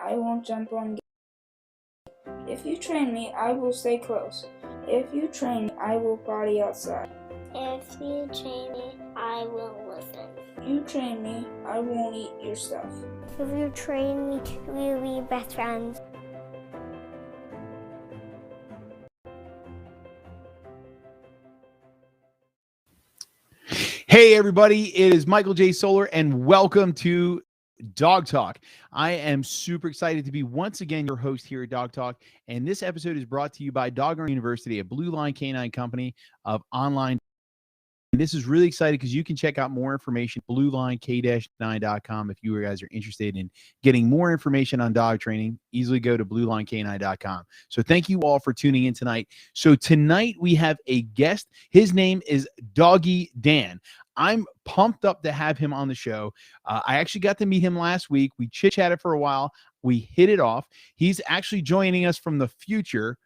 I won't jump on. If you train me, I will stay close. If you train me, I will potty outside. If you train me, I will listen. If you train me, I won't eat your stuff. If you train me, we'll be best friends. Hey everybody, it is Michael J. Solar and welcome to Dog Talk. I am super excited to be once again your host here at Dog Talk, and this episode is brought to you by Dog University, a Blue Line Canine company of online. And this is really exciting because you can check out more information at bluelinek-9.com if you guys are interested in getting more information on dog training. Easily go to bluelinek9.com. So thank you all for tuning in tonight. So tonight we have a guest. His name is Doggy Dan. I'm pumped up to have him on the show. I actually got to meet him last week. We chit-chatted for a while. We hit it off. He's actually joining us from the future.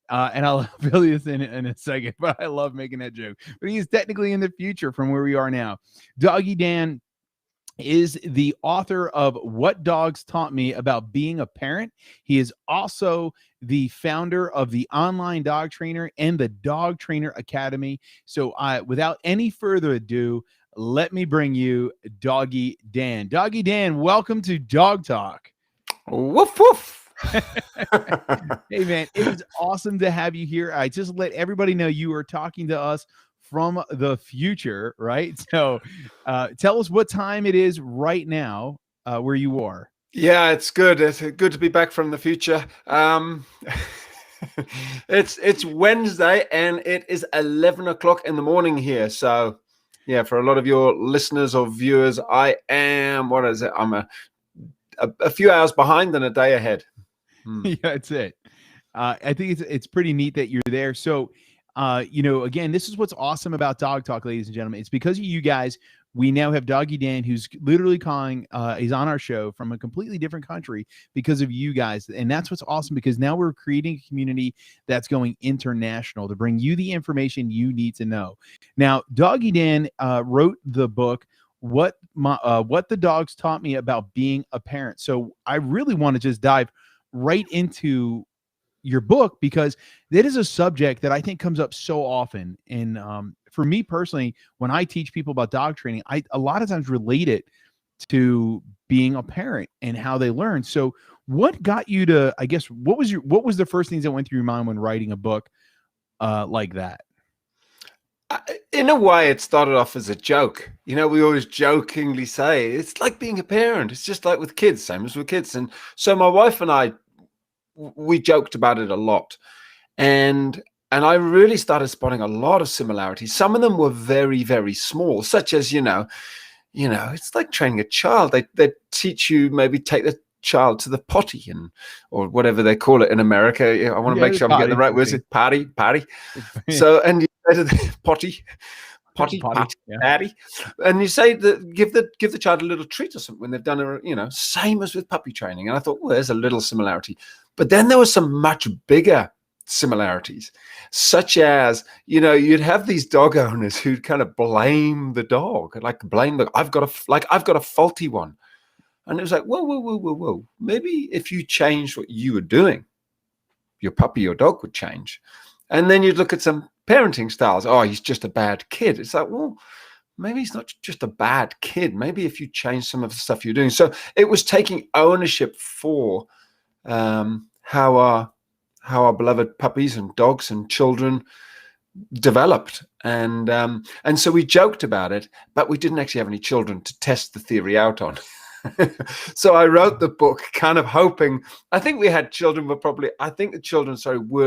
And I'll fill you this in a second, but I love making that joke. But he is technically in the future from where we are now. Doggy Dan is the author of What Dogs Taught Me About Being a Parent. He is also the founder of the Online Dog Trainer and the Dog Trainer Academy. So without any further ado, let me bring you Doggy Dan. Doggy Dan, welcome to Dog Talk. Woof, woof. Hey man, it is awesome to have you here. I just let everybody know you are talking to us from the future, right? So tell us what time it is right now where you are. Yeah, it's good. It's good to be back from the future. It's Wednesday and it is 11 o'clock in the morning here. So yeah, for a lot of your listeners or viewers, I am, what is it? I'm a few hours behind and a day ahead. Yeah, that's it. I think it's pretty neat that you're there. So, again, this is what's awesome about Dog Talk, ladies and gentlemen. It's because of you guys. We now have Doggy Dan, who's literally calling. He's on our show from a completely different country because of you guys, and that's what's awesome. Because now we're creating a community that's going international to bring you the information you need to know. Now, Doggy Dan wrote the book What the Dogs Taught Me About Being a Parent. So I really want to just dive right into your book because that is a subject that I think comes up so often. And for me personally, when I teach people about dog training, I a lot of times relate it to being a parent and how they learn. So what got you to, I guess, what was the first things that went through your mind when writing a book like that? In a way, it started off as a joke. We always jokingly say it's like being a parent. It's just like with kids, same as with kids. And so my wife and I, we joked about it a lot. And I really started spotting a lot of similarities. Some of them were very, very small, such as, it's like training a child. They teach you, maybe take the child to the potty or whatever they call it in America. I want to make sure I'm getting the right words. Potty. So, and you go to the potty, Yeah. patty, and you say that give the child a little treat or something when they've done same as with puppy training. And I thought, well, there's a little similarity, but then there were some much bigger similarities, such as you'd have these dog owners who'd kind of blame the dog, like I've got a faulty one. And it was like, whoa. Maybe if you changed what you were doing, your puppy, your dog would change. And then you'd look at some parenting styles. Oh, he's just a bad kid. It's like, well, maybe he's not just a bad kid. Maybe if you change some of the stuff you're doing. So it was taking ownership for how our beloved puppies and dogs and children developed. And so we joked about it, but we didn't actually have any children to test the theory out on. So I wrote the book kind of hoping, I think we had children, but probably, I think the children,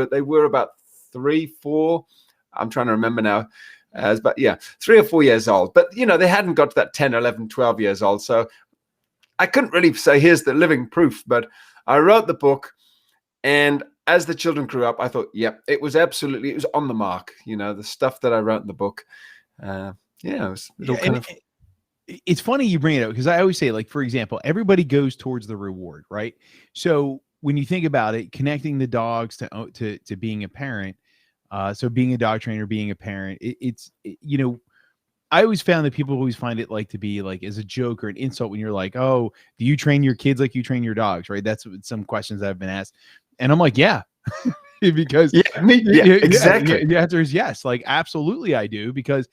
they were about 3, 4, I'm trying to remember now, but yeah, 3 or 4 years old. But, they hadn't got to that 10, 11, 12 years old. So I couldn't really say, here's the living proof, but I wrote the book. And as the children grew up, I thought, yep, it was on the mark. The stuff that I wrote in the book. It's funny you bring it up because I always say, like, for example, everybody goes towards the reward, right? So when you think about it, connecting the dogs to being a parent, so being a dog trainer, being a parent, I always found that people always find it like to be like as a joke or an insult when you're like, oh, do you train your kids like you train your dogs? Right. That's what some questions I've been asked. And I'm like, yeah, because exactly. the answer is yes. Like, absolutely, I do. Because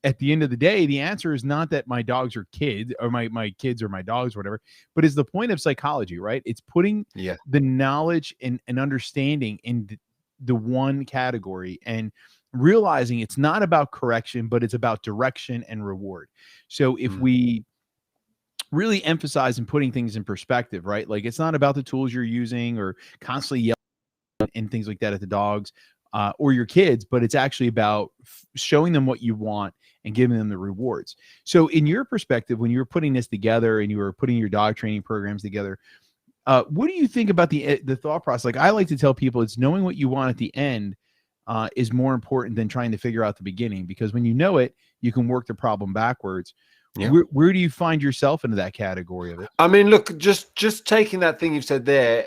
at the end of the day, the answer is not that my dogs are kids or my kids or my dogs, or whatever, but it's the point of psychology, right? It's putting the knowledge and understanding in the one category and realizing it's not about correction, but it's about direction and reward. So if we really emphasize and putting things in perspective, right? Like, it's not about the tools you're using or constantly yelling and things like that at the dogs or your kids, but it's actually about showing them what you want and giving them the rewards. So in your perspective, when you were putting this together and you were putting your dog training programs together, what do you think about the thought process? Like, I like to tell people, it's knowing what you want at the end is more important than trying to figure out the beginning, because when you know it, you can work the problem backwards. Yeah. Where do you find yourself into that category of it? I mean, look, just taking that thing you've said there,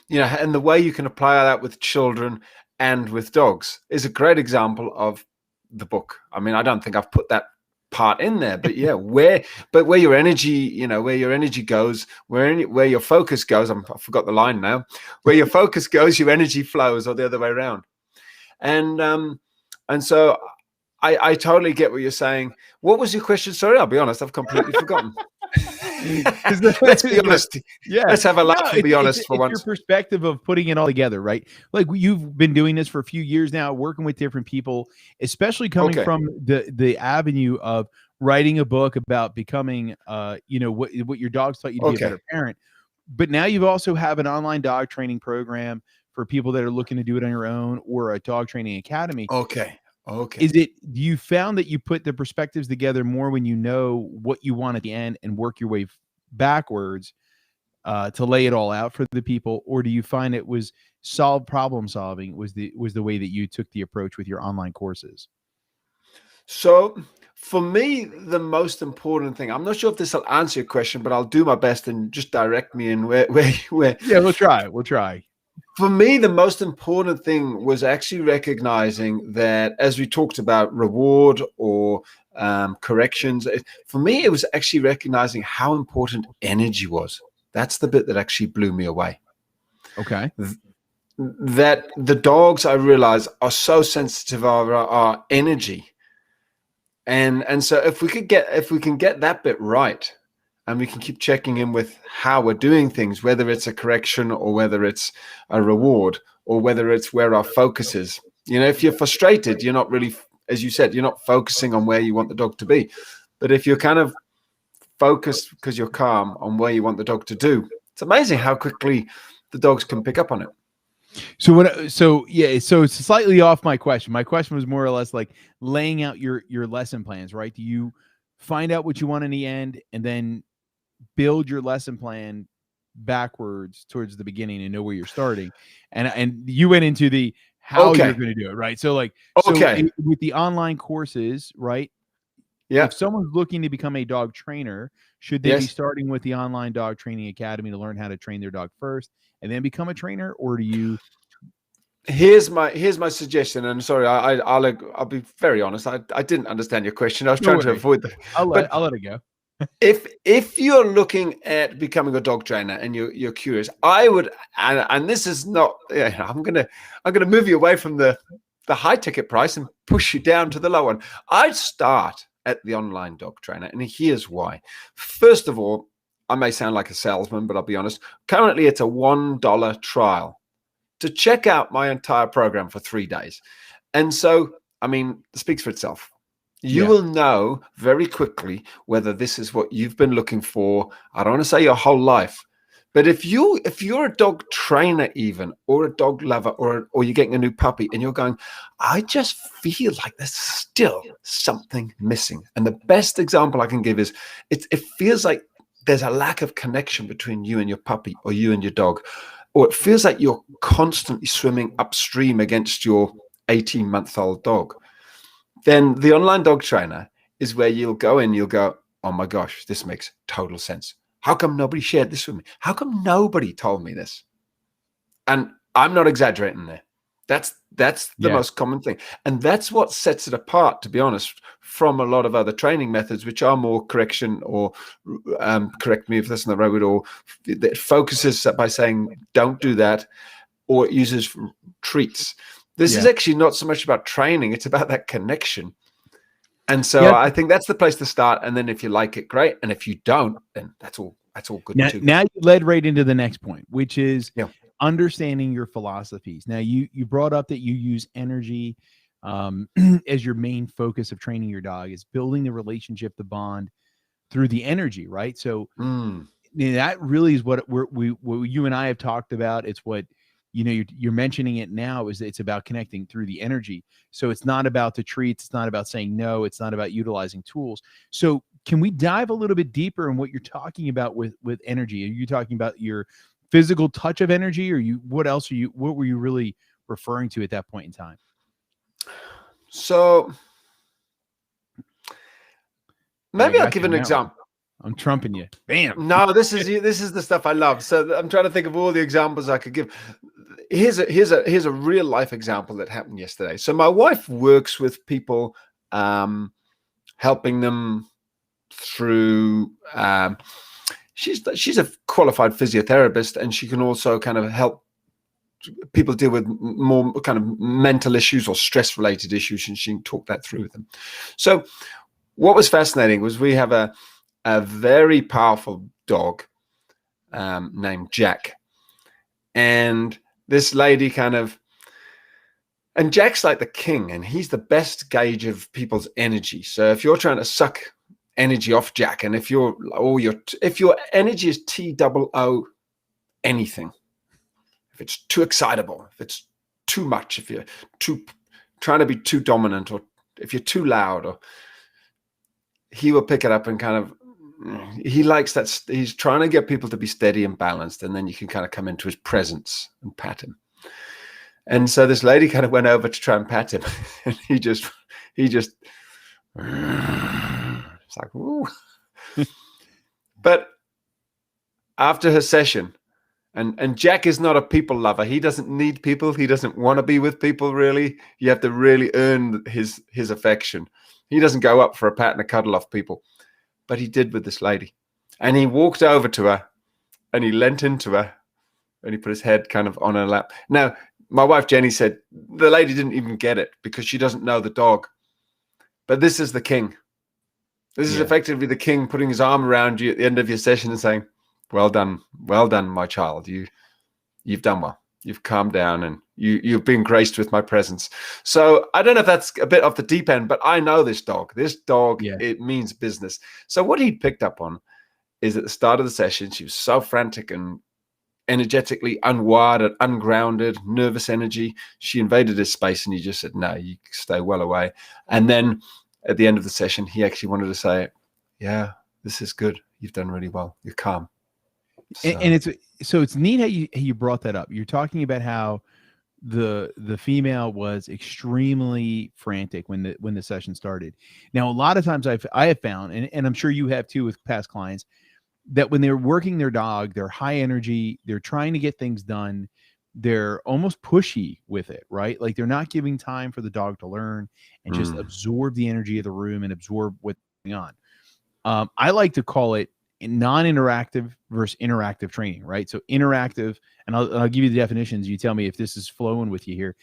and the way you can apply that with children and with dogs is a great example of the book. I mean, I don't think I've put that part in there, but where your energy, where your energy goes, where your focus goes. I forgot the line now. Where your focus goes, your energy flows, or the other way around. And so I totally get what you're saying. What was your question? Sorry, I'll be honest, I've completely forgotten. Let's be honest. Yeah, let's have a laugh and be honest for once. Your perspective of putting it all together, right? Like, you've been doing this for a few years now, working with different people, especially coming from the avenue of writing a book about becoming, what your dogs taught you to be a better parent. But now you've also have an online dog training program for people that are looking to do it on your own, or a dog training academy. Okay. Do you found that you put the perspectives together more when you know what you want at the end and work your way backwards to lay it all out for the people? Or do you find it was problem solving was the way that you took the approach with your online courses? So for me, the most important thing, I'm not sure if this will answer your question, but I'll do my best and just direct me in where. Yeah, we'll try. For me, the most important thing was actually recognizing that, as we talked about reward or corrections, for me, it was actually recognizing how important energy was. That's the bit that actually blew me away. Okay. That the dogs, I realize, are so sensitive of our energy. And so if we can get that bit right, and we can keep checking in with how we're doing things, whether it's a correction or whether it's a reward or whether it's where our focus is. If you're frustrated, you're not really, as you said, you're not focusing on where you want the dog to be. But if you're kind of focused because you're calm on where you want the dog to do, it's amazing how quickly the dogs can pick up on it. So it's slightly off my question. My question was more or less like laying out your lesson plans, right? Do you find out what you want in the end and then build your lesson plan backwards towards the beginning and know where you're starting? And you went into the how you're going to do it, right? So with the online courses, right? Yeah. If someone's looking to become a dog trainer, should they be starting with the online dog training academy to learn how to train their dog first and then become a trainer? Or do you? Here's my suggestion, and sorry, I'll be very honest. I didn't understand your question. I was trying to avoid that. I'll let it go. If you're looking at becoming a dog trainer and you're curious, I would, and this is not, I'm gonna move you away from the high ticket price and push you down to the low one. I'd start at the online dog trainer, and here's why. First of all, I may sound like a salesman, but I'll be honest. Currently, it's a $1 trial to check out my entire program for 3 days, and so I mean, it speaks for itself. You will know very quickly whether this is what you've been looking for. I don't want to say your whole life, but if you're a dog trainer even, or a dog lover, or you're getting a new puppy and you're going, I just feel like there's still something missing. And the best example I can give is it feels like there's a lack of connection between you and your puppy or you and your dog, or it feels like you're constantly swimming upstream against your 18-month-old dog. Then the online dog trainer is where you'll go in, you'll go, oh my gosh, this makes total sense. How come nobody shared this with me? How come nobody told me this? And I'm not exaggerating there. That's the Yeah. most common thing. And that's what sets it apart, to be honest, from a lot of other training methods, which are more correction or correct me if that's not the right word, or it focuses by saying, don't do that, or it uses treats. This is actually not so much about training. It's about that connection. And so I think that's the place to start. And then if you like it, great. And if you don't, then that's all good too. Now you led right into the next point, which is understanding your philosophies. Now you brought up that you use energy as your main focus of training your dog, is building the relationship, the bond through the energy, right? So that really is what you and I have talked about. It's what, you know, you're mentioning it now, is it's about connecting through the energy. So it's not about the treats. It's not about saying no. It's not about utilizing tools. So can we dive a little bit deeper in what you're talking about with energy? Are you talking about your physical touch of energy, or what were you really referring to at that point in time? So maybe I'll give an example. I'm trumping you. Bam. No, this is the stuff I love. So I'm trying to think of all the examples I could give. Here's a real life example that happened yesterday. So my wife works with people, helping them through. She's a qualified physiotherapist, and she can also kind of help people deal with more kind of mental issues or stress related issues, and she can talk that through with them. So what was fascinating was we have a very powerful dog named Jack, and this lady and Jack's like the king, and he's the best gauge of people's energy. So if you're trying to suck energy off Jack, and if your energy is TOO anything, if it's too excitable, if it's too much, if you're trying to be too dominant, or if you're too loud, or he will pick it up and he likes that. He's trying to get people to be steady and balanced, and then you can kind of come into his presence and pat him. And so this lady kind of went over to try and pat him, and he just it's like, ooh. But after her session, and Jack is not a people lover. He doesn't need people. He doesn't want to be with people, really. You have to really earn his affection. He doesn't go up for a pat and a cuddle off people. But he did with this lady. And he walked over to her, and he leant into her, and he put his head kind of on her lap. Now, my wife Jenny said the lady didn't even get it because she doesn't know the dog. But this is the king. This is effectively the king putting his arm around you at the end of your session and saying, well done, my child. You've done well. You've calmed down, and you've been graced with my presence. So I don't know if that's a bit off the deep end, but I know this dog. It means business. So what he picked up on is at the start of the session, she was so frantic and energetically unwired and ungrounded, nervous energy. She invaded his space, and he just said, no, you stay well away. And then at the end of the session, he actually wanted to say, yeah, this is good. You've done really well. You're calm. So. And it's neat how you brought that up. You're talking about how the female was extremely frantic when the session started. Now, a lot of times I have found, and I'm sure you have too with past clients, that when they're working their dog, they're high energy, they're trying to get things done, they're almost pushy with it, right? Like they're not giving time for the dog to learn and just absorb the energy of the room and absorb what's going on. I like to call it non-interactive versus interactive training, right? So interactive, and I'll give you the definitions. You tell me if this is flowing with you here.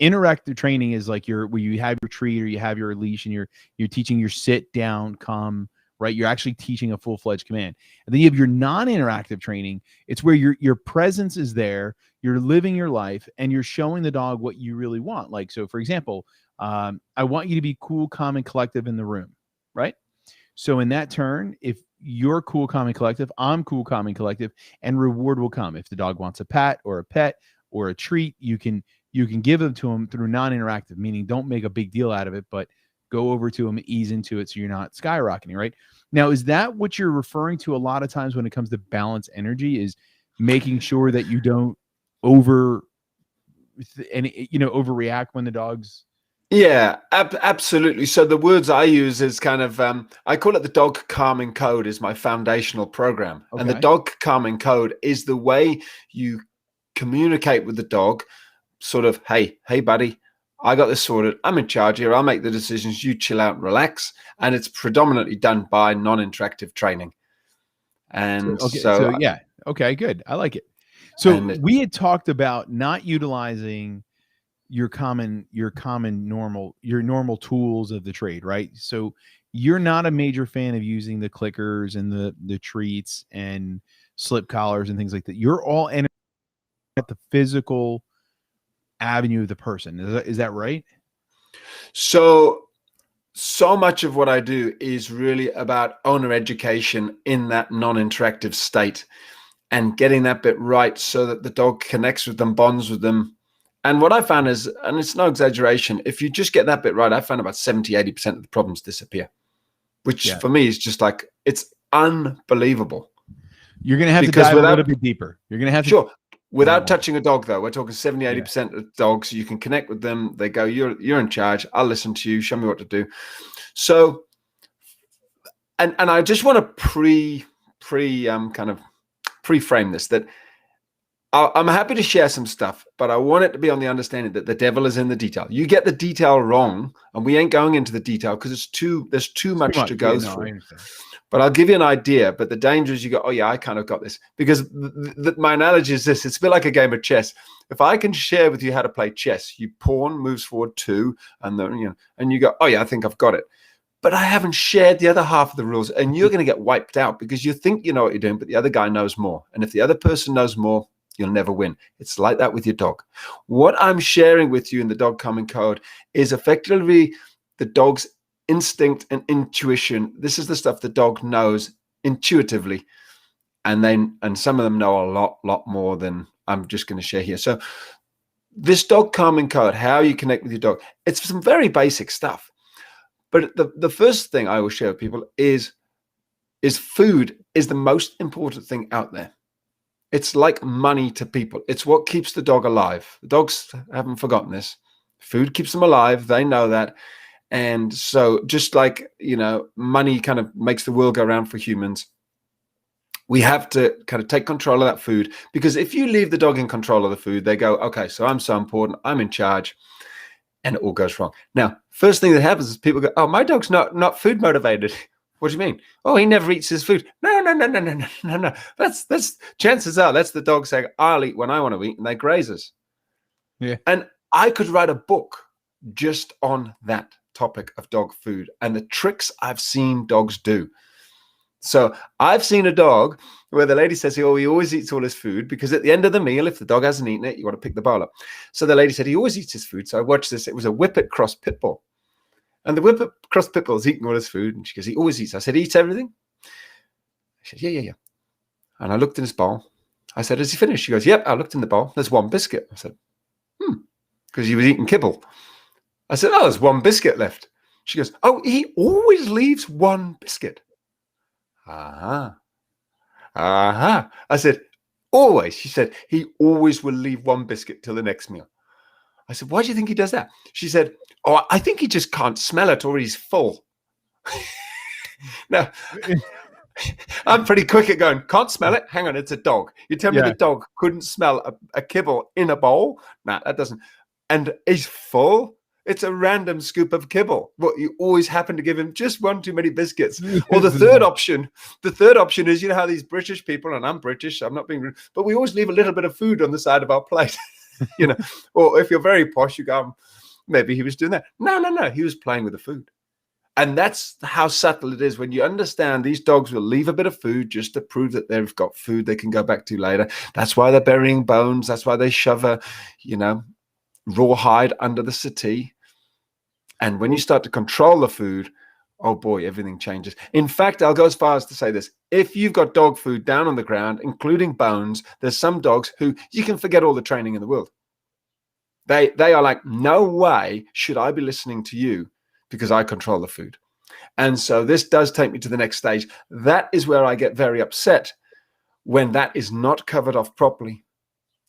Interactive training is like where you have your treat or you have your leash, and you're teaching your sit down, come, right? You're actually teaching a full-fledged command. And then you have your non-interactive training. It's where your presence is there, you're living your life, and you're showing the dog what you really want. Like, so for example, I want you to be cool, calm, and collective in the room, right? So in that turn, if you're cool, calm, and collective, I'm cool, calm, and collective, and reward will come. If the dog wants a pat or a pet or a treat, you can give them to them through non-interactive, meaning don't make a big deal out of it, but go over to them, ease into it, so you're not skyrocketing, right? Now, is that what you're referring to a lot of times when it comes to balance energy, is making sure that you don't overreact when the dog's... Yeah, absolutely. So the words I use is kind of, I call it the dog calming code is my foundational program. Okay. And the dog calming code is the way you communicate with the dog sort of, hey, buddy, I got this sorted. I'm in charge here. I'll make the decisions. You chill out and relax. And it's predominantly done by non-interactive training. And Okay, so yeah. Okay, good. I like it. So And it- we had talked about not utilizing your normal tools of the trade, right? So you're not a major fan of using the clickers and the treats and slip collars and things like that. You're all in at the physical avenue of the person. Is that right? so much of what I do is really about owner education in that non-interactive state and getting that bit right so that the dog connects with them, bonds with them. And what I found is, and it's no exaggeration, if you just get that bit right, I found about 70-80% of the problems disappear, which for me is just like, it's unbelievable. You're going to have to dive a little bit deeper. You're going to have to. Sure. Without touching a dog, though, we're talking 70-80% of dogs. You can connect with them. They go, you're in charge. I'll listen to you. Show me what to do. So, and I just want to pre-frame this, that I'm happy to share some stuff, but I want it to be on the understanding that the devil is in the detail. You get the detail wrong, and we ain't going into the detail because there's too much to go through. But I'll give you an idea. But the danger is you go, oh yeah, I kind of got this. Because my analogy is this: it's a bit like a game of chess. If I can share with you how to play chess, you pawn moves forward 2, and then and you go, oh yeah, I think I've got it. But I haven't shared the other half of the rules, and you're going to get wiped out because you think you know what you're doing, but the other guy knows more. And if the other person knows more, you'll never win. It's like that with your dog. What I'm sharing with you in the Dog Common Code is effectively the dog's instinct and intuition. This is the stuff the dog knows intuitively, and some of them know a lot more than I'm just going to share here. So this Dog Common Code, how you connect with your dog, it's some very basic stuff. But the first thing I will share with people is food is the most important thing out there. It's like money to people. It's what keeps the dog alive. The dogs haven't forgotten this. Food keeps them alive. They know that. And so just like, money kind of makes the world go around for humans, we have to kind of take control of that food, because if you leave the dog in control of the food, they go, okay, so I'm so important, I'm in charge, and it all goes wrong. Now, first thing that happens is people go, oh, my dog's not food motivated. What do you mean? Oh, he never eats his food. No. That's chances are that's the dog saying, I'll eat when I want to eat, and they graze us. Yeah. And I could write a book just on that topic of dog food and the tricks I've seen dogs do. So I've seen a dog where the lady says, oh, he always eats all his food, because at the end of the meal, if the dog hasn't eaten it, you want to pick the bowl up. So the lady said, he always eats his food. So I watched this. It was a Whippet cross pit bull. And the Whippet cross pit bull is eating all his food. And she goes, he always eats. I said, he eats everything? I said, yeah. And I looked in his bowl. I said, has he finished? She goes, yep, I looked in the bowl. There's one biscuit. I said, because he was eating kibble. I said, oh, there's one biscuit left. She goes, oh, he always leaves one biscuit. I said, always. She said, he always will leave one biscuit till the next meal. I said, why do you think he does that? She said, oh, I think he just can't smell it, or he's full. Now, I'm pretty quick at going, can't smell it? Hang on, it's a dog. You tell me the dog couldn't smell a kibble in a bowl? Nah, that doesn't. And he's full? It's a random scoop of kibble. Well, you always happen to give him just one too many biscuits. Or the third option is, how these British people, and I'm British, I'm not being rude, but we always leave a little bit of food on the side of our plate. Or if you're very posh, you go, maybe he was doing that. No, he was playing with the food. And that's how subtle it is. When you understand, these dogs will leave a bit of food just to prove that they've got food they can go back to later. That's why they're burying bones. That's why they shove a, rawhide under the settee. And when you start to control the food, oh boy, everything changes. In fact, I'll go as far as to say this. If you've got dog food down on the ground, including bones, there's some dogs who you can forget all the training in the world. They are like, no way should I be listening to you, because I control the food. And so this does take me to the next stage. That is where I get very upset, when that is not covered off properly.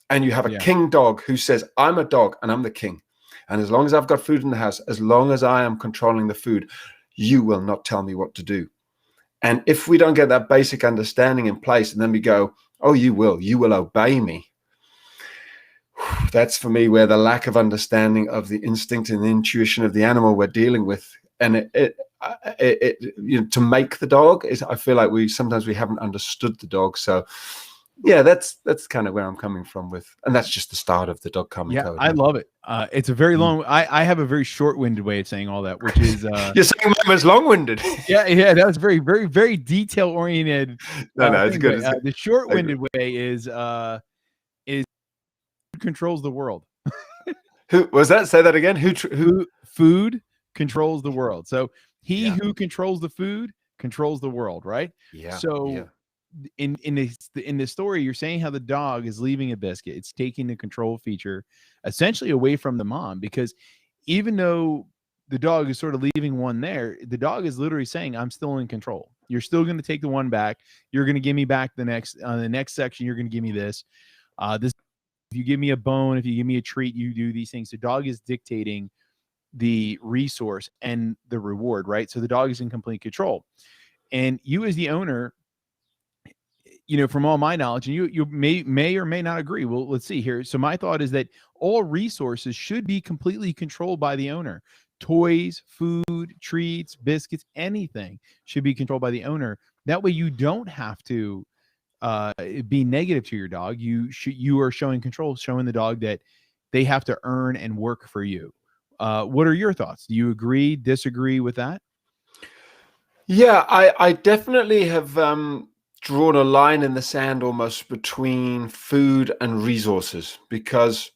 And you have a king dog who says, I'm a dog and I'm the king. And as long as I've got food in the house, as long as I am controlling the food, you will not tell me what to do. And if we don't get that basic understanding in place, and then we go, oh, you will obey me. that's for me where the lack of understanding of the instinct and the intuition of the animal we're dealing with, and to make the dog is, I feel like sometimes we haven't understood the dog. So yeah, that's kind of where I'm coming from with, and that's just the start of the dog karma code. I love it. It's a very long. I have a very short-winded way of saying all that, which is you're saying mine was long-winded. yeah, that was very, very, very detail-oriented. No, it's good. The short-winded way is who controls the world. Who was that? Say that again. Who food controls the world. So who controls the food controls the world, right? Yeah. So in the story, you're saying how the dog is leaving a biscuit. It's taking the control feature essentially away from the mom, because even though the dog is sort of leaving one there, the dog is literally saying, I'm still in control. You're still going to take the one back. You're going to give me back the next section. You're going to give me this. If you give me a bone, if you give me a treat, you do these things. The dog is dictating the resource and the reward, right? So the dog is in complete control. And you as the owner, from all my knowledge, and you may or may not agree. Well, let's see here. So my thought is that all resources should be completely controlled by the owner. Toys, food, treats, biscuits, anything should be controlled by the owner. That way you don't have to be negative to your dog. You are showing control, showing the dog that they have to earn and work for you. What are your thoughts? Do you agree, disagree with that? Yeah, I definitely have drawn a line in the sand almost between food and resources, because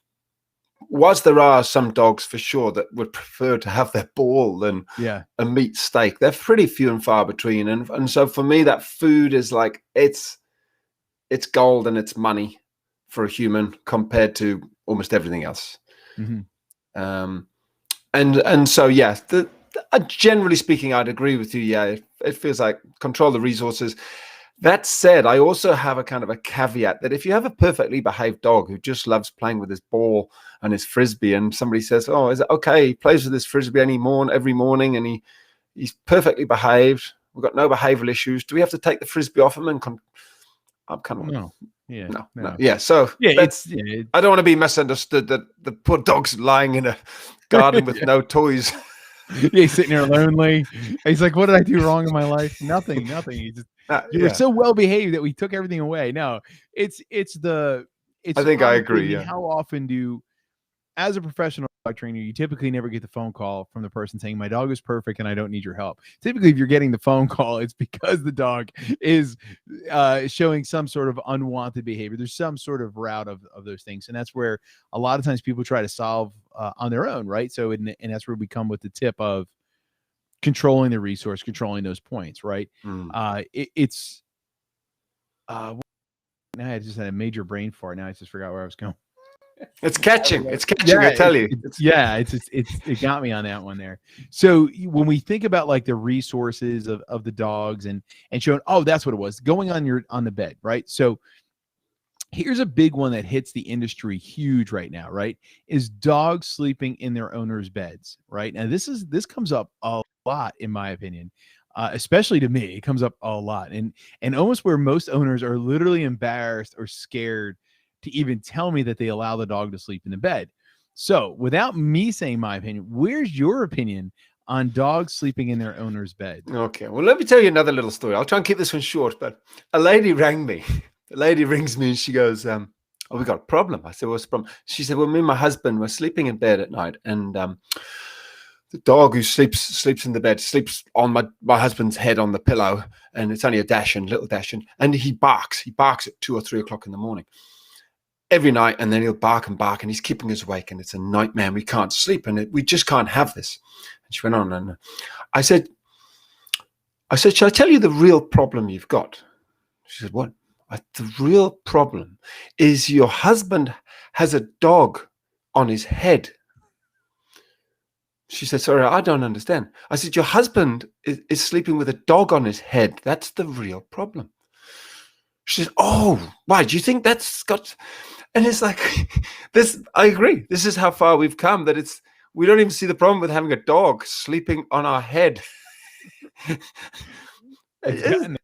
whilst there are some dogs for sure that would prefer to have their ball than a meat steak, they're pretty few and far between. And so for me, that food is like, it's gold and it's money for a human compared to almost everything else. Mm-hmm. And so, yeah, generally speaking, I'd agree with you. Yeah, it feels like control the resources. That said, I also have a kind of a caveat that if you have a perfectly behaved dog who just loves playing with his ball and his frisbee, and somebody says, oh, is it okay? He plays with his frisbee every morning and he's perfectly behaved. We've got no behavioral issues. Do we have to take the frisbee off him? And I'm kind of no. Yeah. No. Yeah. So I don't want to be misunderstood that the poor dog's lying in a garden with no toys. He's sitting there lonely. He's like, what did I do wrong in my life? Nothing. He just, you were so well behaved that we took everything away. No, I think I agree. Yeah. How often as a professional dog trainer, you typically never get the phone call from the person saying, my dog is perfect and I don't need your help. Typically, if you're getting the phone call, it's because the dog is showing some sort of unwanted behavior. There's some sort of route of those things. And that's where a lot of times people try to solve on their own, right? So, and that's where we come with the tip of controlling the resource, controlling those points, right? Now I just had a major brain fart. Now I just forgot where I was going. It's catching. I tell you. It got me on that one there. So when we think about like the resources of the dogs and showing, oh, that's what it was, going on the bed, right? So here's a big one that hits the industry huge right now, right? Is dogs sleeping in their owners' beds, right? Now this comes up a lot in my opinion. Especially to me, it comes up a lot, and almost where most owners are literally embarrassed or scared to even tell me that they allow the dog to sleep in the bed. So without me saying my opinion, where's your opinion on dogs sleeping in their owner's bed? Okay, well, let me tell you another little story. I'll try and keep this one short, but a lady rang me. The lady rings me and she goes, oh, we got a problem. I said, what's the problem? She said, well, me and my husband were sleeping in bed at night, and the dog who sleeps in the bed sleeps on my husband's head on the pillow, and it's only little Dachshund, and he barks at 2 or 3 o'clock in the morning every night, and then he'll bark and he's keeping us awake, and it's a nightmare. We can't sleep, and we just can't have this. And she went on, and I said, shall I tell you the real problem you've got? She said, what? The real problem is your husband has a dog on his head. She said, sorry, I don't understand. I said, your husband is sleeping with a dog on his head. That's the real problem. She said, oh, why? Do you think that's got... And it's like, this, I agree. This is how far we've come, that we don't even see the problem with having a dog sleeping on our head. It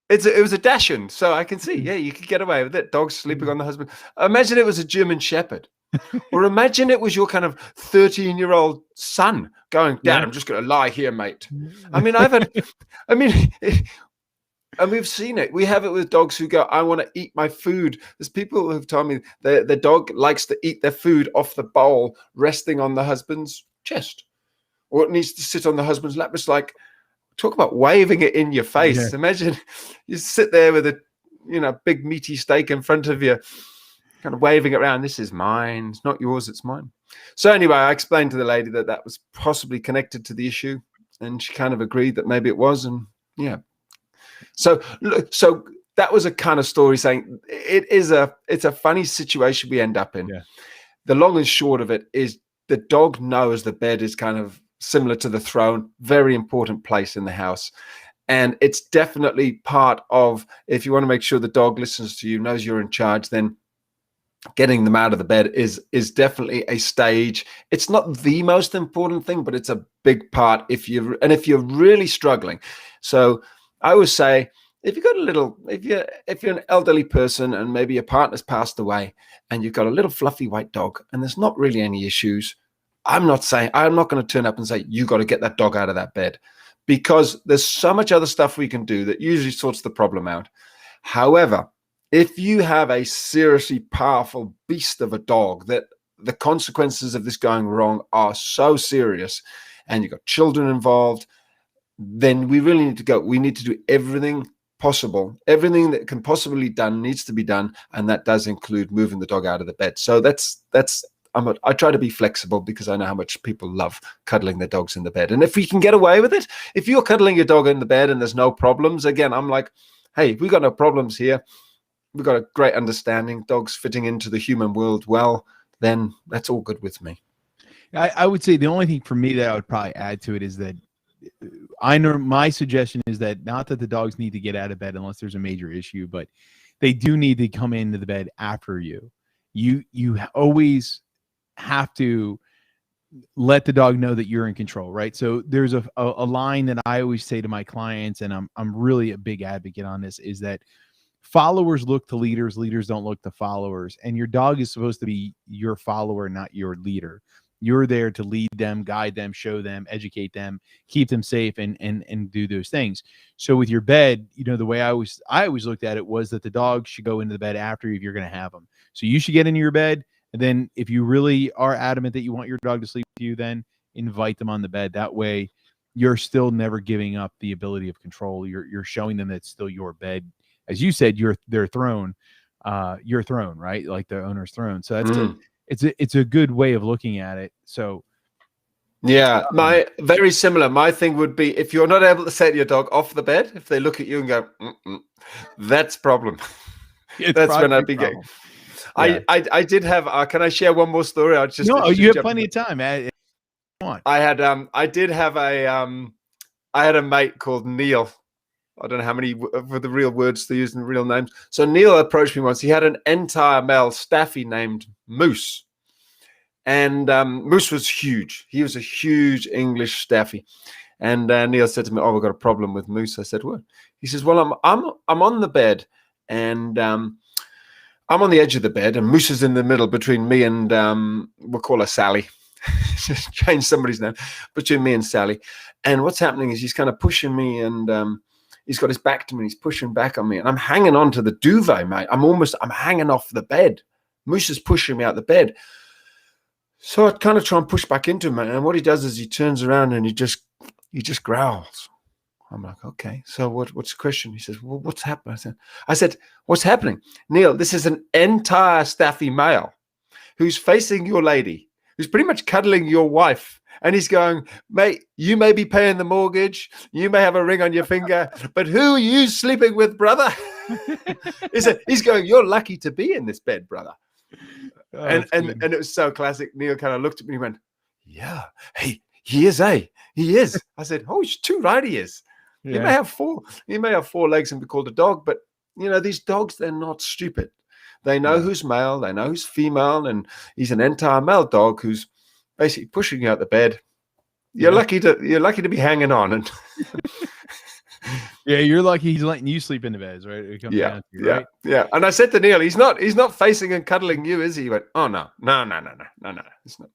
was a Dachshund, so I can see, yeah, you could get away with it. Dogs sleeping on the husband. Imagine it was a German Shepherd. Or imagine it was your kind of 13-year-old son going, Dad, Yeah. I'm just going to lie here, mate. I mean, and we've seen it. We have it with dogs who go, I want to eat my food. There's people who've told me the dog likes to eat their food off the bowl, resting on the husband's chest, or it needs to sit on the husband's lap. It's like, talk about waving it in your face. Yeah. Imagine you sit there with a, big meaty steak in front of you, kind of waving it around. This is mine. It's not yours. It's mine. So anyway, I explained to the lady that was possibly connected to the issue, and she kind of agreed that maybe it was. And yeah. So that was a kind of story saying it's a funny situation we end up in. Yeah. The long and short of it is the dog knows the bed is kind of similar to the throne, very important place in the house. And it's definitely part of, if you want to make sure the dog listens to you, knows you're in charge, then getting them out of the bed is definitely a stage. It's not the most important thing, but it's a big part if you're really struggling. So I always say, if you're an elderly person and maybe your partner's passed away and you've got a little fluffy white dog and there's not really any issues, I'm not going to turn up and say, you got to get that dog out of that bed, because there's so much other stuff we can do that usually sorts the problem out. However, if you have a seriously powerful beast of a dog that the consequences of this going wrong are so serious and you've got children involved, then we really need to go. We need to do everything possible. Everything that can possibly be done needs to be done. And that does include moving the dog out of the bed. So I try to be flexible because I know how much people love cuddling their dogs in the bed. And if we can get away with it, if you're cuddling your dog in the bed and there's no problems, again, I'm like, hey, we got no problems here. We've got a great understanding. Dogs fitting into the human world well, then that's all good with me. I would say the only thing for me that I would probably add to it is that I know my suggestion is that not that the dogs need to get out of bed unless there's a major issue, but they do need to come into the bed after you. You always have to let the dog know that you're in control, right? So there's a line that I always say to my clients, and I'm really a big advocate on this, is that followers look to leaders, leaders don't look to followers, and your dog is supposed to be your follower, not your leader. You're there to lead them, guide them, show them, educate them, keep them safe, and do those things. So with your bed, the way I always looked at it was that the dog should go into the bed after you if you're going to have them. So you should get into your bed, and then if you really are adamant that you want your dog to sleep with you, then invite them on the bed. That way, you're still never giving up the ability of control. You're showing them that it's still your bed, as you said, their throne, your throne, right? Like the owner's throne. So that's it's a good way of looking at it. So yeah, very similar. My thing would be, if you're not able to set your dog off the bed, if they look at you and go, that's problem. That's when I'd be getting. Yeah. I did have. Can I share one more story? You have plenty of time. Come on. I had a mate called Neil. I don't know how many of the real words to use and real names. So Neil approached me once. He had an entire male staffy named Moose. And Moose was huge. He was a huge English staffy. And Neil said to me, "Oh, we've got a problem with Moose." I said, "What?" He says, "Well, I'm on the bed, and I'm on the edge of the bed, and Moose is in the middle between me and we'll call her Sally." Just change somebody's name, between me and Sally. And what's happening is he's kind of pushing me, and he's got his back to me. He's pushing back on me, and I'm hanging on to the duvet, mate. I'm hanging off the bed. Moose is pushing me out the bed. So I kind of try and push back into him, and what he does is he turns around and he just growls. I'm like, okay, so what's the question? He says, well, what's happening? I said, what's happening? Neil, this is an entire staffy male who's facing your lady, who's pretty much cuddling your wife. And he's going, mate, you may be paying the mortgage. You may have a ring on your finger, but who are you sleeping with, brother? He's going, you're lucky to be in this bed, brother. Oh, and it was so classic. Neil kind of looked at me and went, yeah, hey, he is, eh? He is. I said, oh, he's too right, he is. Yeah. He may have four legs and be called a dog, but these dogs, they're not stupid. They know who's male, they know who's female, and he's an entire male dog who's basically pushing you out the bed. You're lucky to be hanging on. And Yeah, you're lucky he's letting you sleep in the beds, right? It comes down to, right? Yeah. And I said to Neil, he's not facing and cuddling you, is he? He went, oh no, it's not.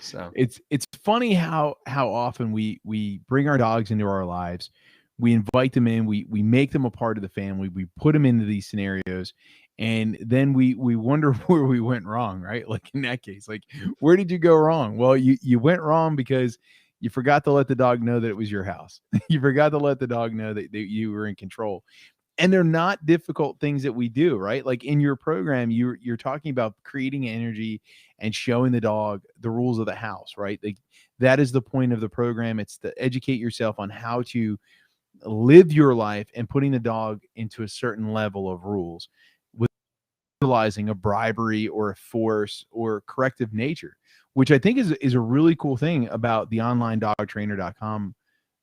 So It's funny how often we bring our dogs into our lives, we invite them in, we make them a part of the family, we put them into these scenarios, and then we wonder where we went wrong, right? Like in that case, like where did you go wrong? Well, you went wrong because you forgot to let the dog know that it was your house. You forgot to let the dog know that you were in control. And they're not difficult things that we do, right? Like in your program, you're talking about creating energy and showing the dog the rules of the house, right? Like that is the point of the program. It's to educate yourself on how to live your life and putting the dog into a certain level of rules with utilizing a bribery or a force or corrective nature, which I think is a really cool thing about the online dogtrainer.com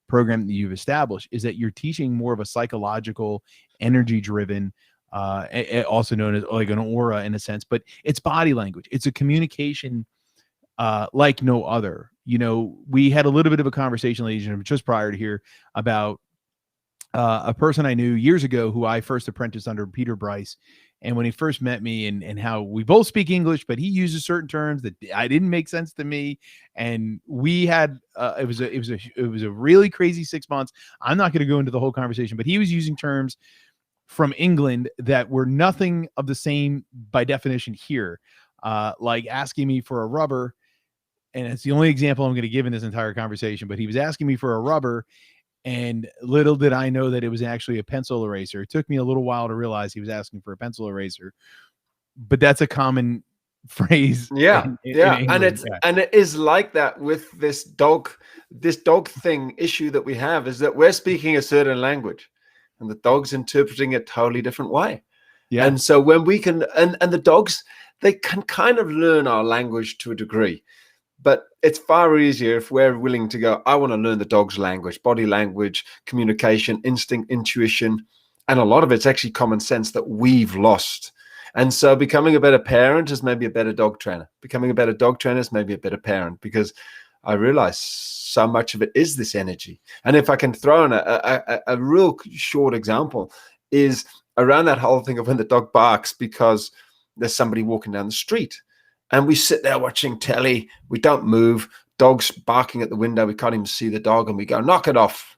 program that you've established, is that you're teaching more of a psychological, energy driven, also known as like an aura in a sense, but it's body language. It's a communication like no other. You know, we had a little bit of a conversation, ladies and gentlemen, just prior to here about a person I knew years ago who I first apprenticed under, Peter Bryce. And when he first met me, and how we both speak English, but he uses certain terms that I didn't make sense to me. And we had, it was a really crazy 6 months. I'm not going to go into the whole conversation, but he was using terms from England that were nothing of the same by definition here. Like asking me for a rubber. And it's the only example I'm going to give in this entire conversation, but he was asking me for a rubber. And little did I know that it was actually a pencil eraser. It took me a little while to realize he was asking for a pencil eraser, but that's a common phrase. yeah. In And and it is like that with this dog thing issue that we have, is that we're speaking a certain language and the dog's interpreting it totally different way. Yeah. And so when we can, and the dogs, they can kind of learn our language to a degree. But it's far easier if we're willing to go, I want to learn the dog's language, body language, communication, instinct, intuition. And a lot of it's actually common sense that we've lost. And so becoming a better parent is maybe a better dog trainer. Becoming a better dog trainer is maybe a better parent, because I realize so much of it is this energy. And if I can throw in a real short example, is around that whole thing of when the dog barks because there's somebody walking down the street. And we sit there watching telly. We don't move. Dog's barking at the window. We can't even see the dog. And we go, knock it off.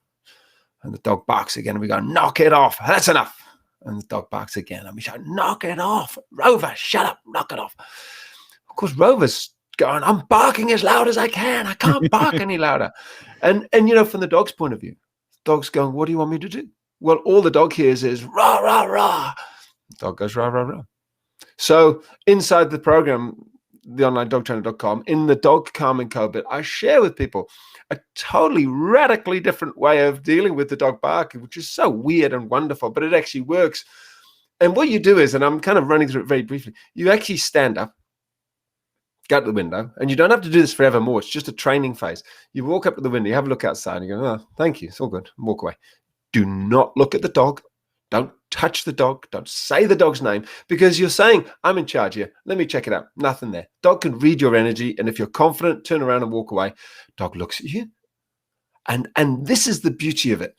And the dog barks again. And we go, knock it off. That's enough. And the dog barks again. And we shout, knock it off. Rover, shut up. Knock it off. Of course, Rover's going, I'm barking as loud as I can. I can't bark any louder. And you know, from the dog's point of view, the dog's going, what do you want me to do? Well, all the dog hears is rah, rah, rah. The dog goes rah, rah, rah. So inside the program, the online dogtrainer.com, in the dog calming code bit, I share with people a totally radically different way of dealing with the dog barking, which is so weird and wonderful, but it actually works. And what you do is, and I'm kind of running through it very briefly, you actually stand up, go out the window, and you don't have to do this forevermore. It's just a training phase. You walk up to the window, you have a look outside, and you go, oh, thank you, it's all good, and walk away. Do not look at the dog. Don't touch the dog. Don't say the dog's name, because you're saying, I'm in charge here. Let me check it out. Nothing there. Dog can read your energy. And if you're confident, turn around and walk away. Dog looks at you. And this is the beauty of it.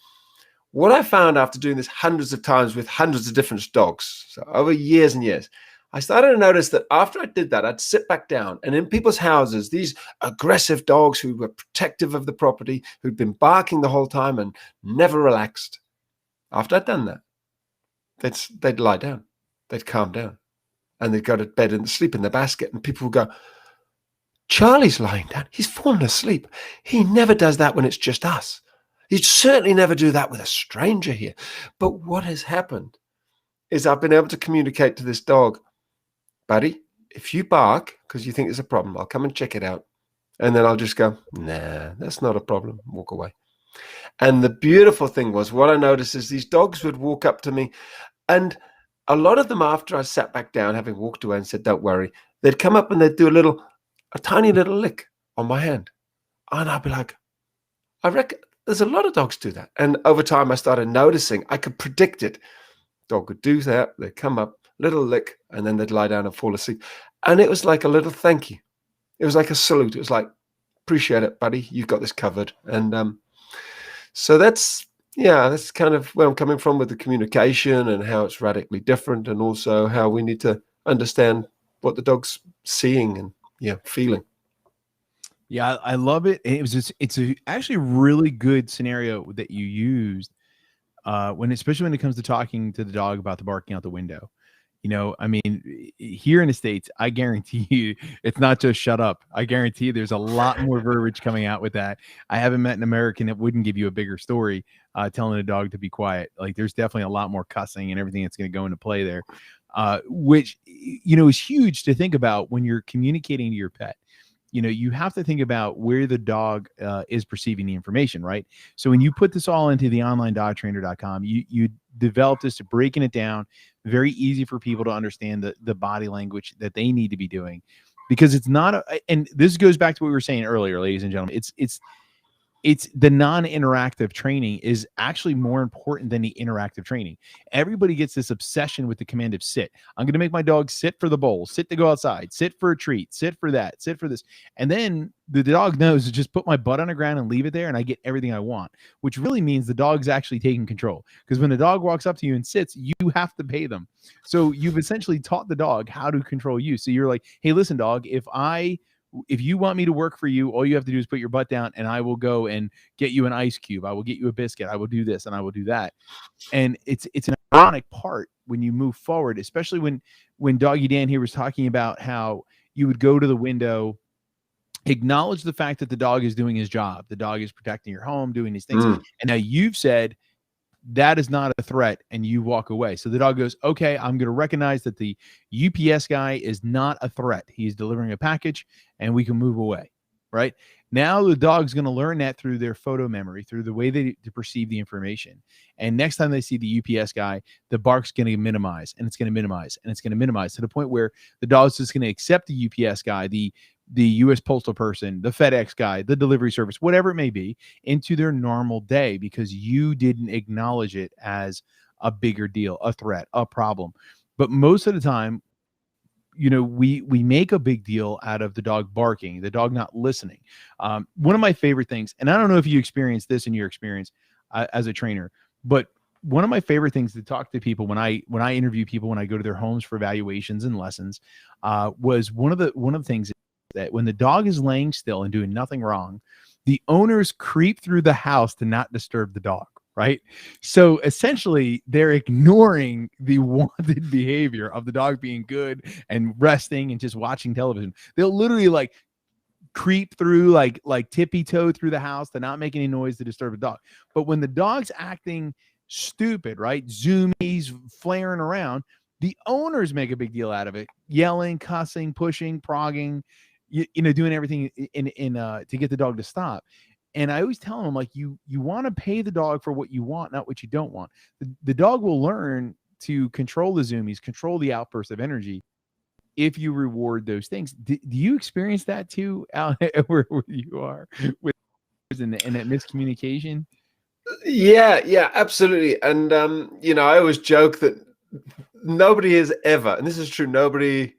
What I found after doing this hundreds of times with hundreds of different dogs, so over years and years, I started to notice that after I did that, I'd sit back down, and in people's houses, these aggressive dogs who were protective of the property, who'd been barking the whole time and never relaxed. After I'd done that, they'd lie down, they'd calm down, and they'd go to bed and sleep in the basket. And people would go, Charlie's lying down. He's fallen asleep. He never does that when it's just us. He'd certainly never do that with a stranger here. But what has happened is I've been able to communicate to this dog, buddy, if you bark because you think there's a problem, I'll come and check it out. And then I'll just go, nah, that's not a problem. Walk away. And the beautiful thing was, what I noticed is these dogs would walk up to me, and a lot of them, after I sat back down, having walked away and said, don't worry, they'd come up and they'd do a tiny little lick on my hand. And I'd be like, I reckon there's a lot of dogs do that. And over time, I started noticing, I could predict it. Dog would do that. They'd come up, little lick, and then they'd lie down and fall asleep. And it was like a little thank you. It was like a salute. It was like, appreciate it, buddy. You've got this covered. And so that's Yeah, that's kind of where I'm coming from with the communication and how it's radically different, and also how we need to understand what the dog's seeing and feeling. Yeah, I love it. And it's actually a really good scenario that you used especially when it comes to talking to the dog about the barking out the window. I mean, here in the States, I guarantee you it's not just shut up. I guarantee you there's a lot more verbiage coming out with that. I haven't met an American that wouldn't give you a bigger story telling a dog to be quiet. Like there's definitely a lot more cussing and everything that's going to go into play there, which, is huge to think about when you're communicating to your pet. You have to think about where the dog is perceiving the information, right? So when you put this all into the onlinedogtrainer.com, you develop this to breaking it down, very easy for people to understand the body language that they need to be doing, because it's not and this goes back to what we were saying earlier, ladies and gentlemen. It's the non-interactive training is actually more important than the interactive training. Everybody gets this obsession with the command of sit. I'm going to make my dog sit for the bowl, sit to go outside, sit for a treat, sit for that, sit for this. And then the dog knows to just put my butt on the ground and leave it there, and I get everything I want, which really means the dog's actually taking control. Because when the dog walks up to you and sits, you have to pay them. So you've essentially taught the dog how to control you. So you're like, hey, listen, dog, if you want me to work for you, all you have to do is put your butt down and I will go and get you an ice cube. I will get you a biscuit. I will do this and I will do that. And it's an ironic part when you move forward, especially when Doggy Dan here was talking about how you would go to the window, acknowledge the fact that the dog is doing his job. The dog is protecting your home, doing these things. And now you've said, that is not a threat, and you walk away. So the dog goes, okay, I'm going to recognize that the UPS guy is not a threat. He's delivering a package, and we can move away, right? Now the dog's going to learn that through their photo memory, through the way they perceive the information. And next time they see the UPS guy, the bark's going to minimize, and it's going to minimize, and it's going to minimize to the point where the dog's just going to accept the UPS guy, the U.S. postal person, the FedEx guy, the delivery service, whatever it may be, into their normal day, because you didn't acknowledge it as a bigger deal, a threat, a problem. But most of the time, we make a big deal out of the dog barking, the dog not listening. One of my favorite things, and I don't know if you experienced this in your experience as a trainer, but one of my favorite things to talk to people when I interview people, when I go to their homes for evaluations and lessons, was one of the things that when the dog is laying still and doing nothing wrong, the owners creep through the house to not disturb the dog, right? So essentially they're ignoring the wanted behavior of the dog being good and resting and just watching television. They'll literally like creep through, like tippy toe through the house to not make any noise to disturb the dog. But when the dog's acting stupid, right, zoomies, flaring around, the owners make a big deal out of it, yelling, cussing, pushing, progging, doing everything to get the dog to stop. And I always tell them, like, you want to pay the dog for what you want, not what you don't want. The dog will learn to control the zoomies, control the outburst of energy, if you reward those things. Do you experience that too, Al, where you are with and that miscommunication? Yeah, absolutely. And I always joke that nobody has ever, and this is true, nobody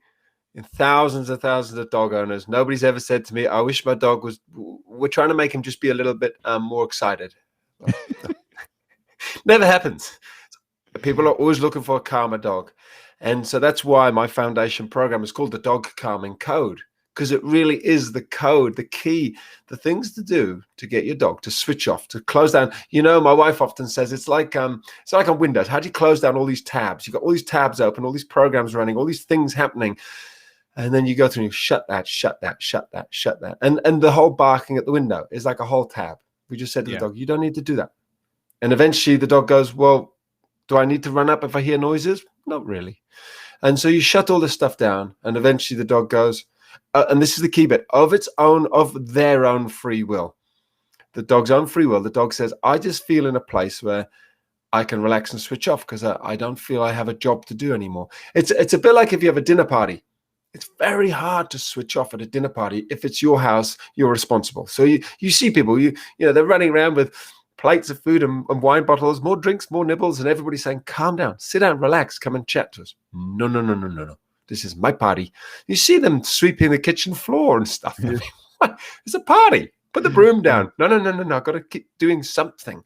in thousands and thousands of dog owners, nobody's ever said to me, I wish my dog we're trying to make him just be a little bit more excited. Well, never happens. People are always looking for a calmer dog. And so that's why my foundation program is called the Dog Calming Code, because it really is the code, the key, the things to do to get your dog to switch off, to close down. My wife often says it's like on Windows. How do you close down all these tabs? You've got all these tabs open, all these programs running, all these things happening. And then you go through and you shut that, shut that, shut that, shut that. And the whole barking at the window is like a whole tab. We just said to the dog, you don't need to do that. And eventually the dog goes, well, do I need to run up if I hear noises? Not really. And so you shut all this stuff down, and eventually the dog goes, and this is the key bit, of their own free will. The dog's own free will. The dog says, I just feel in a place where I can relax and switch off because I don't feel I have a job to do anymore. It's a bit like if you have a dinner party. It's very hard to switch off at a dinner party. If it's your house, you're responsible. So you see people, they're running around with plates of food and wine bottles, more drinks, more nibbles, and everybody's saying, calm down, sit down, relax, come and chat to us. No. This is my party. You see them sweeping the kitchen floor and stuff. I mean, what? It's a party. Put the broom down. No. I've got to keep doing something.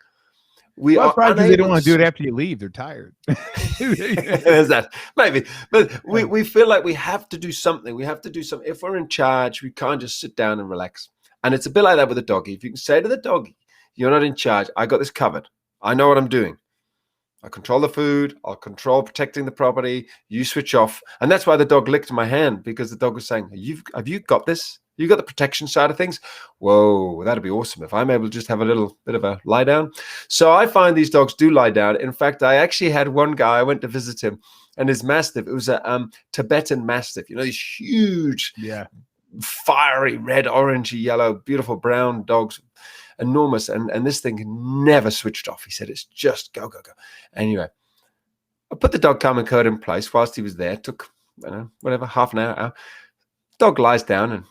we Well, are that's probably because they don't unable want to do it switch. after you leave. They're tired. There's that, maybe, but we feel like we have to do something. We have to do something. If we're in charge, we can't just sit down and relax. And it's a bit like that with a doggy. If you can say to the doggy, "You're not in charge. I got this covered. I know what I'm doing. I control the food. I'll control protecting the property. You switch off." And that's why the dog licked my hand, because the dog was saying, have you got this? You got the protection side of things? Whoa, that'd be awesome if I'm able to just have a little bit of a lie down. So I find these dogs do lie down. In fact, I actually had one guy, I went to visit him, and his Mastiff, it was a Tibetan Mastiff, these huge, fiery red, orangey, yellow, beautiful brown dogs, enormous. And this thing never switched off. He said, it's just go, go, go. Anyway, I put the dog calm and code in place whilst he was there. It took, whatever, half an hour. Dog lies down, and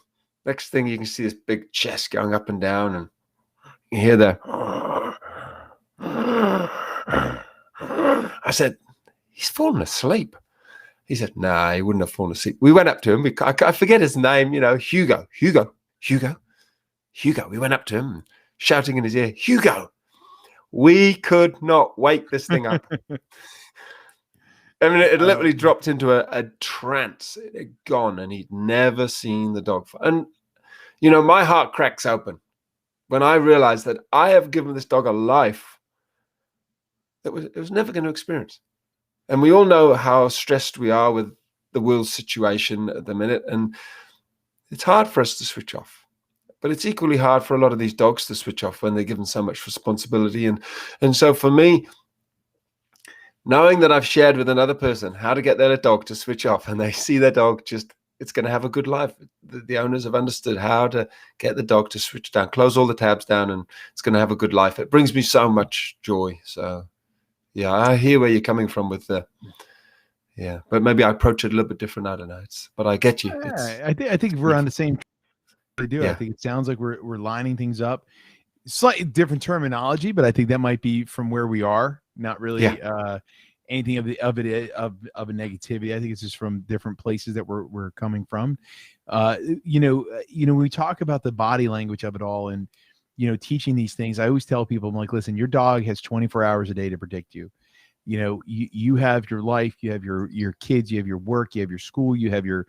next thing you can see this big chest going up and down, and you hear the. I said, he's fallen asleep. He said, nah, he wouldn't have fallen asleep. We went up to him. I forget his name, Hugo. We went up to him, shouting in his ear, Hugo. We could not wake this thing up. I mean, it literally dropped into a trance. It had gone, and he'd never seen the dog. And, my heart cracks open when I realized that I have given this dog a life that it was never going to experience. And we all know how stressed we are with the world situation at the minute. And it's hard for us to switch off. But it's equally hard for a lot of these dogs to switch off when they're given so much responsibility. And so for me, knowing that I've shared with another person how to get their dog to switch off, and they see their dog it's going to have a good life. The owners have understood how to get the dog to switch down, close all the tabs down, and it's going to have a good life. It brings me so much joy. So, yeah, I hear where you're coming from with but maybe I approach it a little bit different. I don't know. But I get you. I think we're on the same. I do. Yeah. I think it sounds like we're lining things up. Slightly different terminology, but I think that might be from where we are. Not really anything of a negativity. I think it's just from different places that we're coming from. When we talk about the body language of it all, and teaching these things, I always tell people, I'm like, listen, your dog has 24 hours a day to predict you. You have your life, you have your kids, you have your work, you have your school, you have your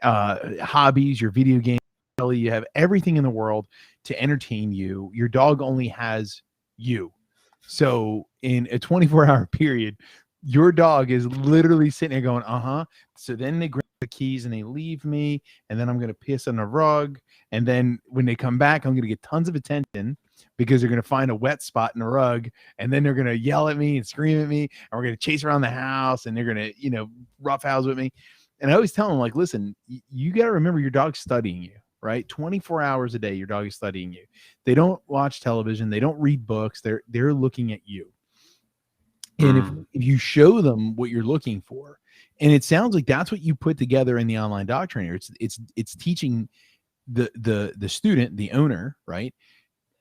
hobbies, your video games, you have everything in the world to entertain you. Your dog only has you. So in a 24-hour period, your dog is literally sitting there going, so then they grab the keys and they leave me, and then I'm going to piss on the rug, and then when they come back, I'm going to get tons of attention because they're going to find a wet spot in the rug, and then they're going to yell at me and scream at me, and we're going to chase around the house, and they're going to roughhouse with me. And I always tell them, like, listen, you got to remember your dog's studying you. Right? 24 hours a day, your dog is studying you. They don't watch television. They don't read books. They're looking at you. And if you show them what you're looking for, and it sounds like that's what you put together in the online dog trainer. It's teaching the student, the owner, right,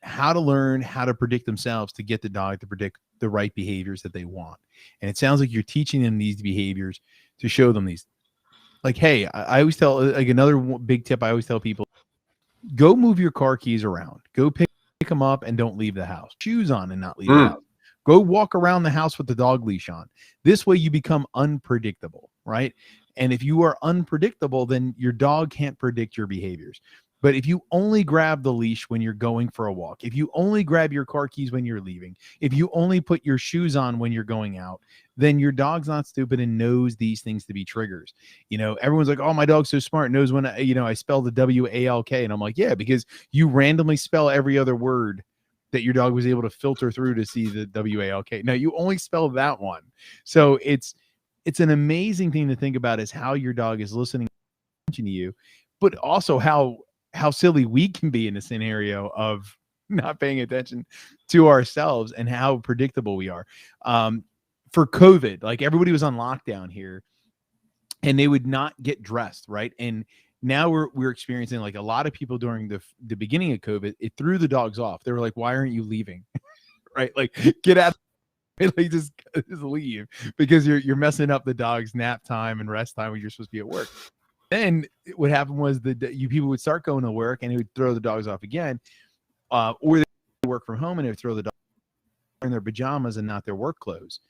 how to learn how to predict themselves to get the dog to predict the right behaviors that they want. And it sounds like you're teaching them these behaviors to show them these. Like, hey, I always tell, like, another big tip I always tell people, go move your car keys around. Go pick them up and don't leave the house. Shoes on and not leave the house. Go walk around the house with the dog leash on. This way you become unpredictable, right? And if you are unpredictable, then your dog can't predict your behaviors. But if you only grab the leash when you're going for a walk, if you only grab your car keys when you're leaving, if you only put your shoes on when you're going out, then your dog's not stupid and knows these things to be triggers. Everyone's like, oh, my dog's so smart, knows when I spell the W-A-L-K. And I'm like, yeah, because you randomly spell every other word that your dog was able to filter through to see the W-A-L-K. No, you only spell that one. So it's an amazing thing to think about, is how your dog is listening to you, but also how silly we can be in a scenario of not paying attention to ourselves and how predictable we are. For COVID, like, everybody was on lockdown here and they would not get dressed, right? And now we're experiencing, like, a lot of people during the beginning of COVID, it threw the dogs off. They were like, why aren't you leaving? Right? Like, get out. Like, just leave, because you're messing up the dog's nap time and rest time when you're supposed to be at work. Then what happened was people would start going to work and it would throw the dogs off again, or they would work from home and it would throw the dog. in their pajamas and not their work clothes.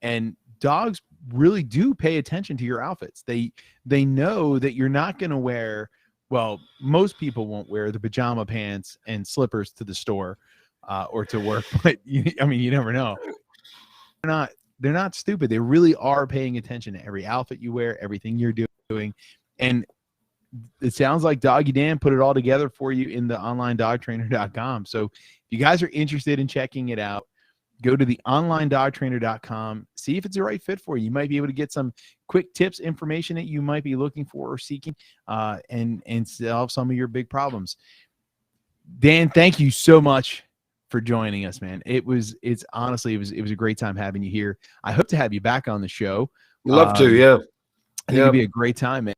And dogs really do pay attention to your outfits. They know that you're not going to wear, well, most people won't wear the pajama pants and slippers to the store or to work, but I mean, you never know. They're not stupid. They really are paying attention to every outfit you wear, everything you're doing. And it sounds like Doggy Dan put it all together for you in the onlinedogtrainer.com. So if you guys are interested in checking it out, go to the onlinedogtrainer.com, see if it's the right fit for you. You might be able to get some quick tips, information that you might be looking for or seeking, and solve some of your big problems. Dan, thank you so much for joining us, man. It's honestly, it was a great time having you here. I hope to have you back on the show. Love to, yeah. I think it'd be a great time, man,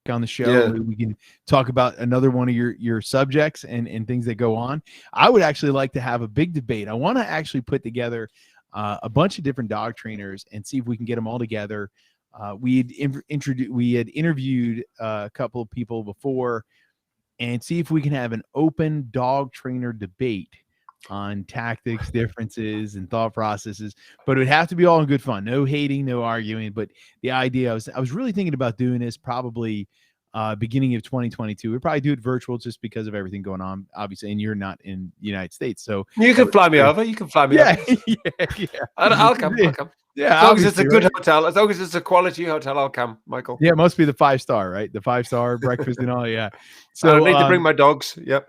on the show. Yeah. We can talk about another one of your subjects and things that go on. I would actually like to have a big debate. I want to actually put together a bunch of different dog trainers and see if we can get them all together. We had interviewed a couple of people before and see if we can have an open dog trainer debate on tactics, differences, and thought processes. But it would have to be all in good fun. No hating, no arguing. But the idea, I was really thinking about doing this probably beginning of 2022. We'd probably do it virtual just because of everything going on, obviously, and you're not in the United States. So you can fly me over. You can fly me over. Yeah. I'll come. I'll come. Yeah, as long as it's a good hotel, as long as it's a quality hotel, I'll come, Michael. Yeah, it must be the 5-star, right? The 5-star breakfast and all. Yeah. So I need to bring my dogs. Yep.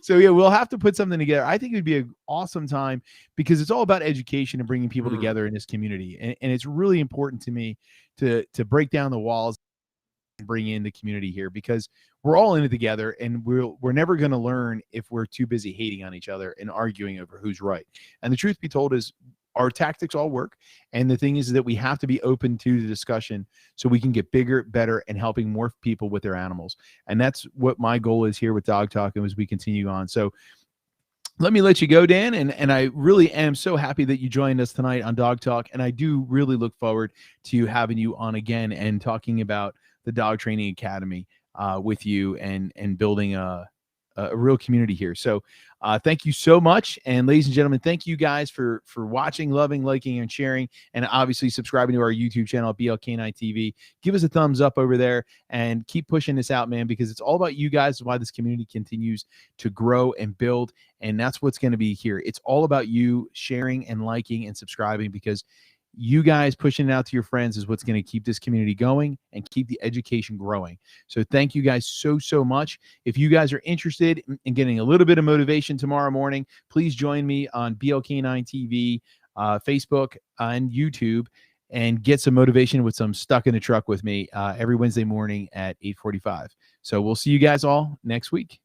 So yeah, we'll have to put something together. I think it'd be an awesome time because it's all about education and bringing people together in this community, and it's really important to me to break down the walls and bring in the community here because we're all in it together, and we're never going to learn if we're too busy hating on each other and arguing over who's right. And the truth be told is, our tactics all work. And the thing is that we have to be open to the discussion so we can get bigger, better, and helping more people with their animals. And that's what my goal is here with Dog Talk and as we continue on. So let me let you go, Dan. And I really am so happy that you joined us tonight on Dog Talk. And I do really look forward to having you on again and talking about the Dog Training Academy with you and building a real community here. So thank you so much. And ladies and gentlemen, thank you guys for watching, loving, liking, and sharing, and obviously subscribing to our YouTube channel, BLK9 TV. Give us a thumbs up over there and keep pushing this out, man, because it's all about you guys, why this community continues to grow and build. And that's what's going to be here. It's all about you sharing and liking and subscribing, because you guys pushing it out to your friends is what's going to keep this community going and keep the education growing. So thank you guys so much. If you guys are interested in getting a little bit of motivation tomorrow morning, please join me on BLK9 TV, Facebook, and YouTube, and get some motivation with some Stuck in the Truck with me every Wednesday morning at 8:45. So we'll see you guys all next week.